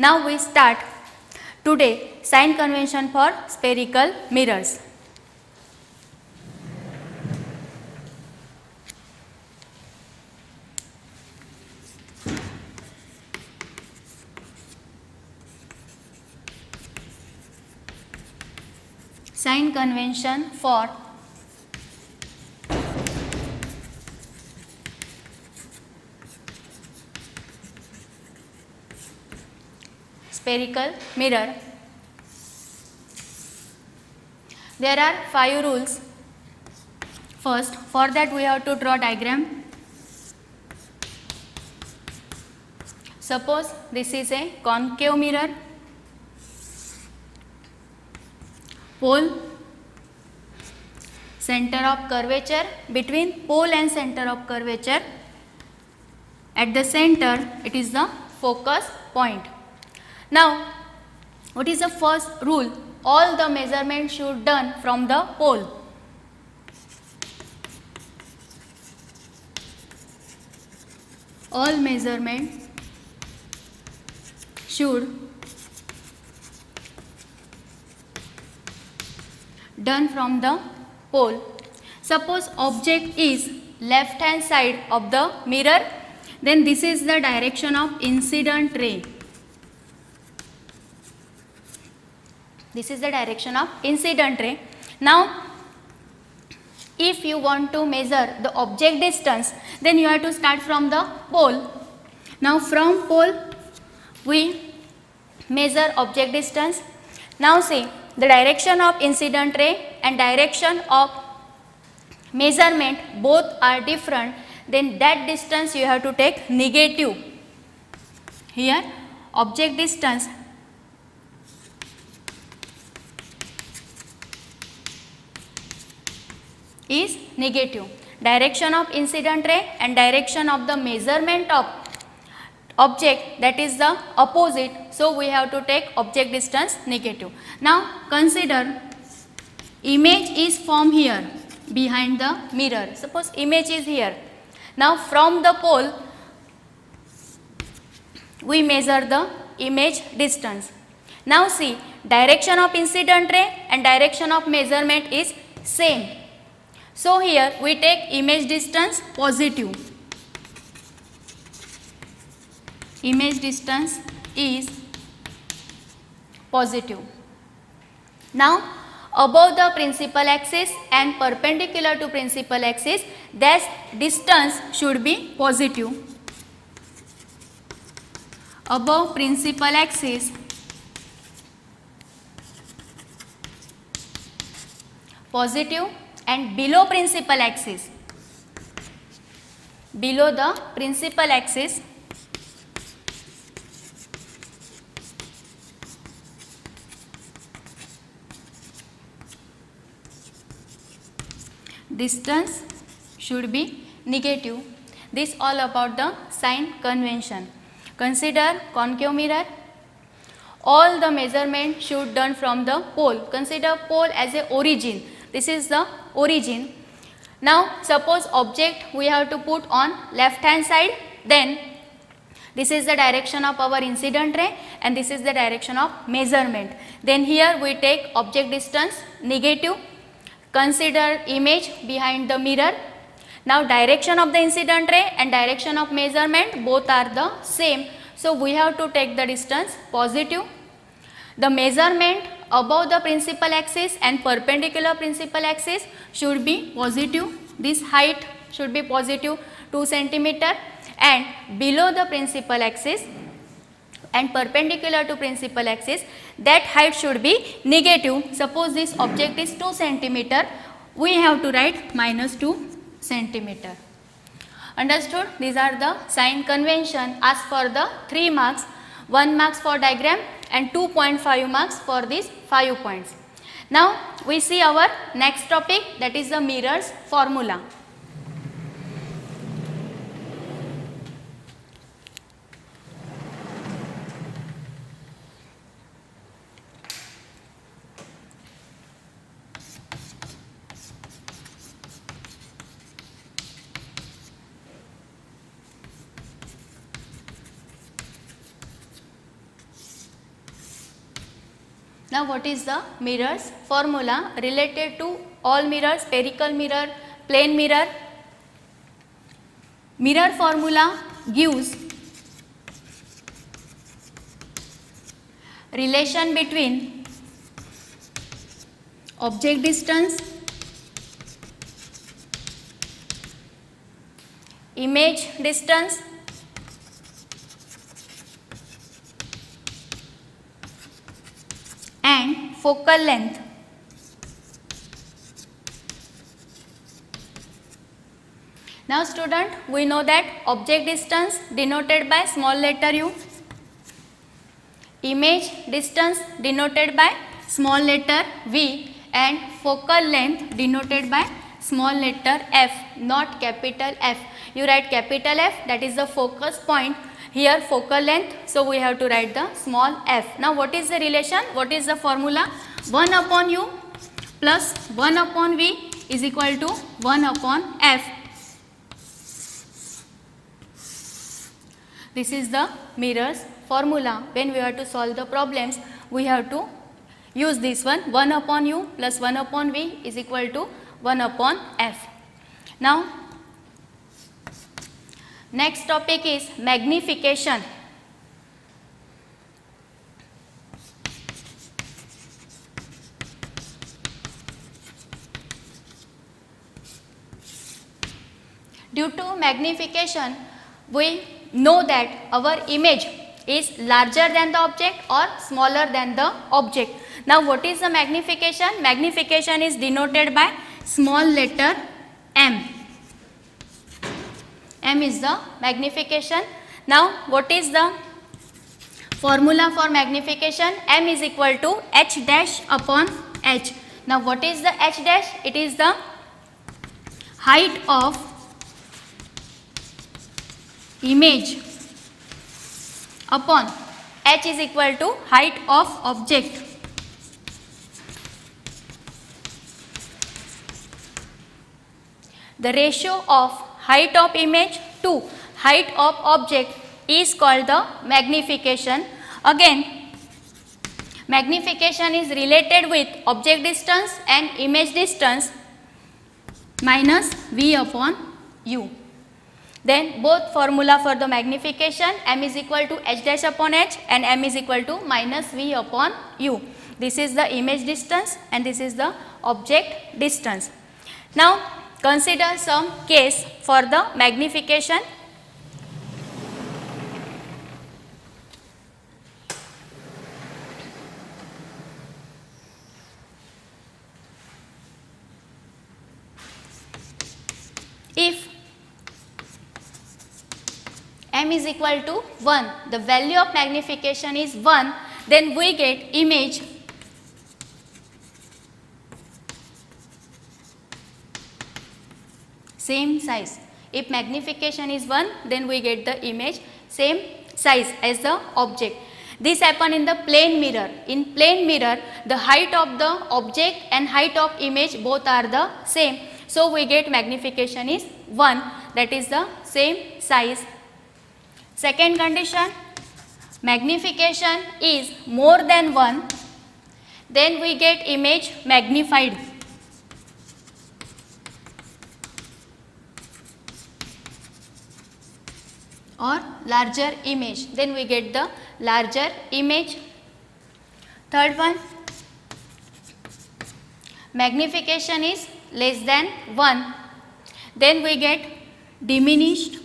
Now we start today sign convention for spherical mirrors. Sign convention for spherical mirror. There are 5 rules. First, for that we have to draw diagram. Suppose this is a concave mirror, pole, center of curvature, between pole and center of curvature, at the center it is the focus point. Now, what is the first rule? All the measurements should done from the pole. All measurements should done from the pole. Suppose object is left hand side of the mirror, then this is the direction of incident ray. This is the direction of incident ray. Now, if you want to measure the object distance, then you have to start from the pole. Now, from pole we measure object distance. Now see, the direction of incident ray and direction of measurement both are different, then that distance you have to take negative. Here object distance is negative. Direction of incident ray and direction of the measurement of object, that is the opposite, so we have to take object distance negative. Now consider image is from here behind the mirror. Suppose image is here. Now from the pole we measure the image distance. Now see, direction of incident ray and direction of measurement is same. So here we take image distance positive. Image distance is positive. Now above the principal axis and perpendicular to principal axis, that distance should be positive. Above principal axis positive, and below principal axis, below the principal axis distance should be negative. This all about the sign convention. Consider concave mirror. All the measurement should done from the pole. Consider pole as a origin. This is the origin. Now suppose object we have to put on left hand side, then this is the direction of our incident ray and this is the direction of measurement. Then here we take object distance negative. Consider image behind the mirror. Now direction of the incident ray and direction of measurement both are the same, so we have to take the distance positive. The measurement above the principal axis and perpendicular principal axis should be positive. This height should be positive 2 cm, and below the principal axis and perpendicular to principal axis, that height should be negative. Suppose this object is 2 cm, we have to write -2 cm. Understood? These are the sign convention as for the 3 marks, 1 marks for diagram and 2.5 marks for these 5 points. Now we see our next topic, that is the mirrors formula. Now what is the mirrors formula related to all mirrors, spherical mirror, plane mirror? Mirror formula gives relation between object distance, image distance, and focal length. Now student, we know that object distance denoted by small letter u, image distance denoted by small letter v, and focal length denoted by small letter f, not capital F. You write capital F, that is the focus point. Here focal length, so we have to write the small f. Now what is the relation? What is the formula? 1 upon u plus 1 upon v is equal to 1 upon f. This is the mirrors formula. When we have to solve the problems, we have to use this one. 1 upon u plus 1 upon v is equal to 1 upon f. Now next topic is magnification. Due to magnification, we know that our image is larger than the object or smaller than the object. Now what is the magnification? Magnification is denoted by small letter m. M is the magnification. Now what is the formula for magnification? M is equal to h dash upon h. Now what is the h dash? It is the height of image upon h is equal to height of object. The ratio of height of image to height of object is called the magnification. Again, magnification is related with object distance and image distance minus v upon u. Then both formula for the magnification, m is equal to h dash upon h and m is equal to minus v upon u. This is the image distance and this is the object distance. Now consider some case for the magnification. If m is equal to 1, the value of magnification is 1, then we get image same size. If magnification is 1, then we get the image same size as the object. This happen in the plane mirror. In plane mirror, the height of the object and height of image both are the same. So we get magnification is 1, that is the same size. Second condition, magnification is more than 1, then we get image magnified. Or larger image, then we get the larger image. Third one, magnification is less than 1, then we get diminished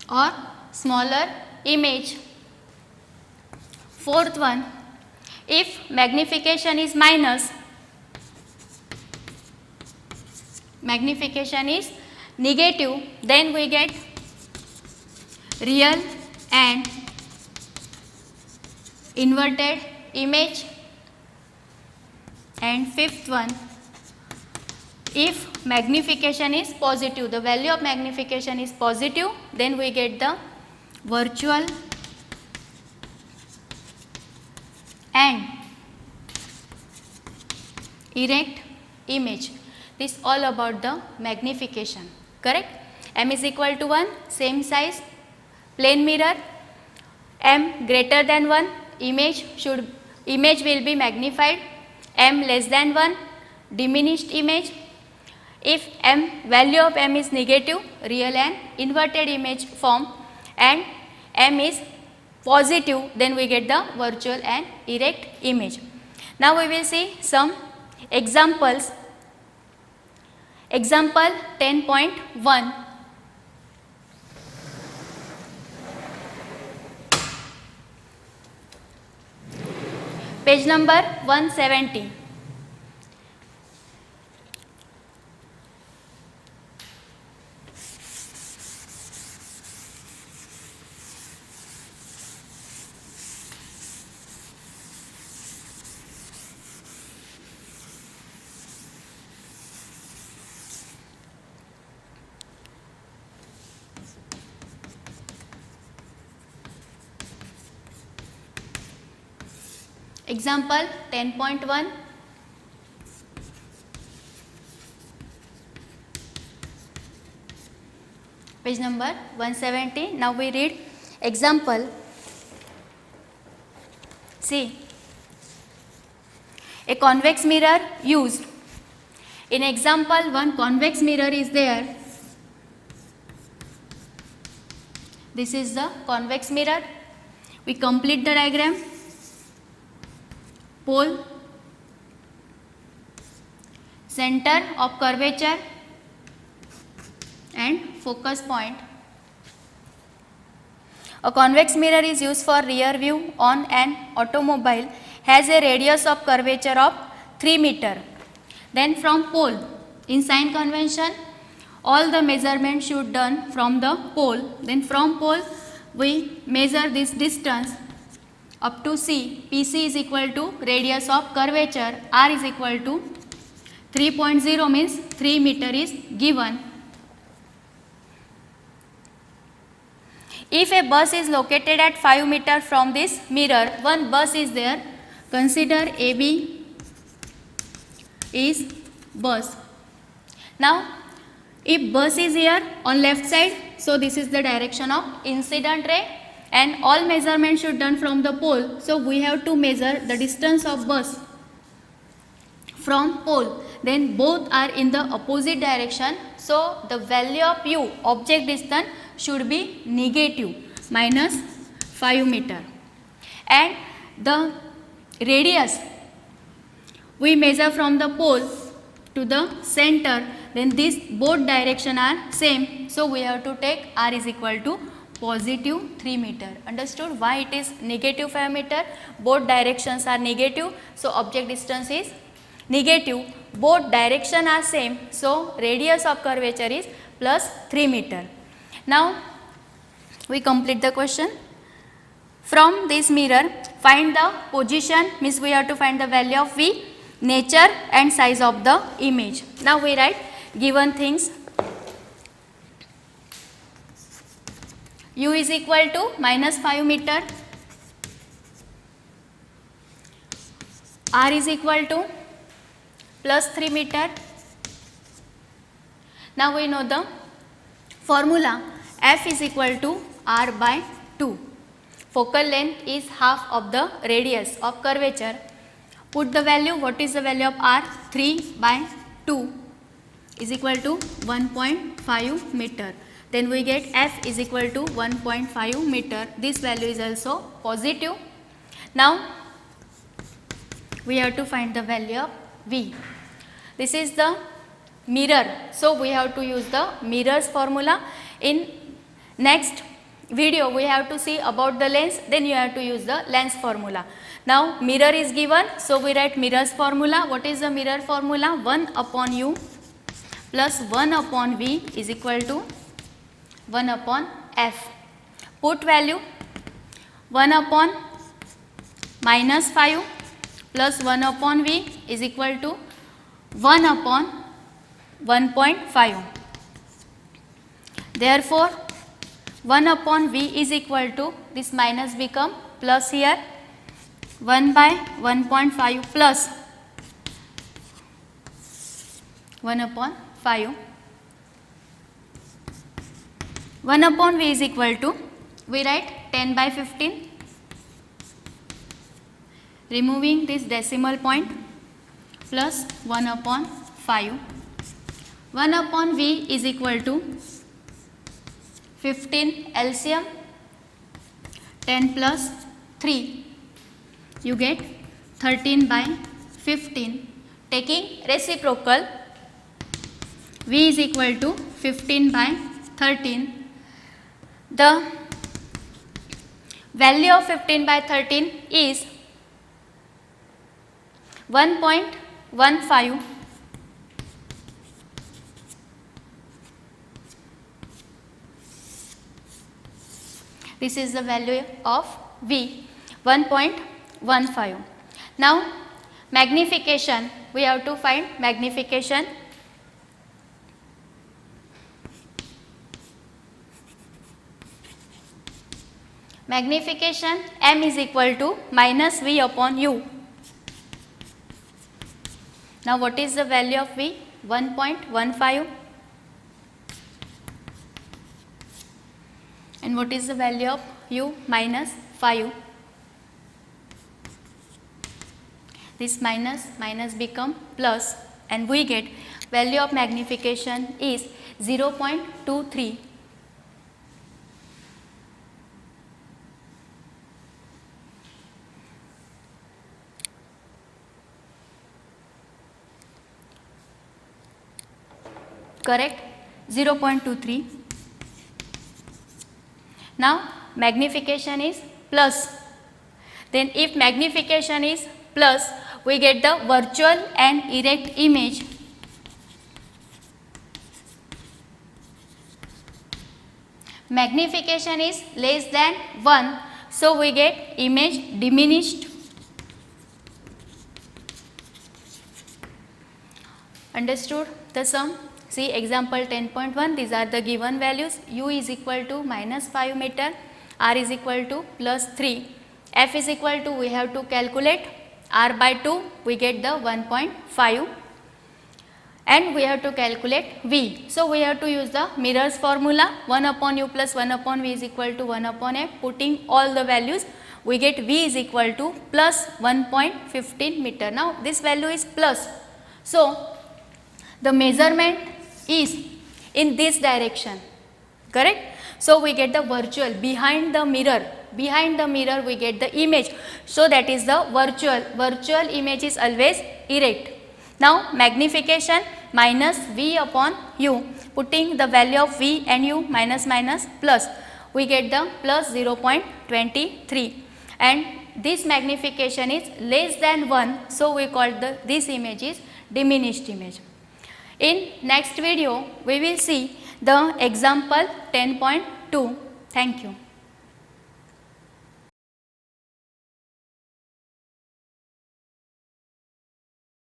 or smaller image. Fourth one, if magnification is minus, magnification is negative, then we get real and inverted image. And fifth one, if magnification is positive, the value of magnification is positive, then we get the virtual and erect image. This all about the magnification, correct? M is equal to 1, same size, plane mirror, m greater than 1, image will be magnified, m less than 1, diminished image. If value of m is negative, real and inverted image form, and m is positive, then we get the virtual and erect image. Now we will see some examples. Example 10.1. Page number 170. Example 10.1. Page number 170. Now we read example. See, a convex mirror used. In example 1, convex mirror is there. This is the convex mirror. We complete the diagram. Pole, center of curvature and focus point. A convex mirror is used for rear view on an automobile, has a radius of curvature of 3 meter. Then from pole, in sign convention, all the measurements should done from the pole. Then from pole, we measure this distance up to C. PC is equal to radius of curvature, R is equal to 3.0 means 3 meter is given. If a bus is located at 5 meter from this mirror, one bus is there, consider AB is bus. Now, if bus is here on left side, so this is the direction of incident ray, and all measurements should done from the pole. So we have to measure the distance of bus from pole. Then both are in the opposite direction. So the value of U, object distance, should be negative, minus 5 meter. And the radius we measure from the pole to the center. Then these both direction are same. So we have to take R is equal to positive 3 meter. Understood why it is negative 5 meter? Both directions are negative, so object distance is negative. Both direction are same, so radius of curvature is plus 3 meter. Now we complete the question. From this mirror, find the position, means we have to find the value of V, nature and size of the image. Now we write given things. U is equal to minus 5 meter, R is equal to plus 3 meter. Now we know the formula, F is equal to R by 2. Focal length is half of the radius of curvature. Put the value, what is the value of R? 3 by 2 is equal to 1.5 meter. Then we get F is equal to 1.5 meter. This value is also positive. Now we have to find the value of V. This is the mirror. So we have to use the mirror's formula. In next video we have to see about the lens, then you have to use the lens formula. Now mirror is given, so we write mirror's formula. What is the mirror formula? 1 upon U plus 1 upon V is equal to 1 upon F. Put value, 1 upon minus 5 plus 1 upon V is equal to 1 upon 1.5. Therefore 1 upon V is equal to, this minus become plus here, 1 by 1.5 plus 1 upon 5. 1 upon V is equal to we write 10 by 15, removing this decimal point, plus 1 upon 5. 1 upon V is equal to 15 LCM, 10 plus 3, you get 13 by 15. Taking reciprocal, V is equal to 15 by 13. The value of 15 by 13 is 1.15. This is the value of V, 1.15. Now magnification, we have to find magnification. Magnification M is equal to minus V upon U. Now what is the value of V? 1.15. And what is the value of U? Minus 5. This minus become plus, and we get value of magnification is 0.23. Correct? 0.23. Now magnification is plus. Then if magnification is plus, we get the virtual and erect image. Magnification is less than 1, so we get image diminished. Understood the sum? See example 10.1, these are the given values. U is equal to minus 5 meter, R is equal to plus 3, F is equal to, we have to calculate R by 2, we get the 1.5, and we have to calculate V. So we have to use the mirrors formula, 1 upon U plus 1 upon V is equal to 1 upon F. Putting all the values, we get V is equal to plus 1.15 meter. Now this value is plus, so the measurement is in this direction, correct? So we get the virtual behind the mirror. Behind the mirror we get the image, so that is the virtual image is always erect. Now magnification minus V upon U, putting the value of V and U minus plus, we get the plus 0.23, and this magnification is less than 1, so we call this image is diminished image. In next video we will see the example 10.2. Thank you.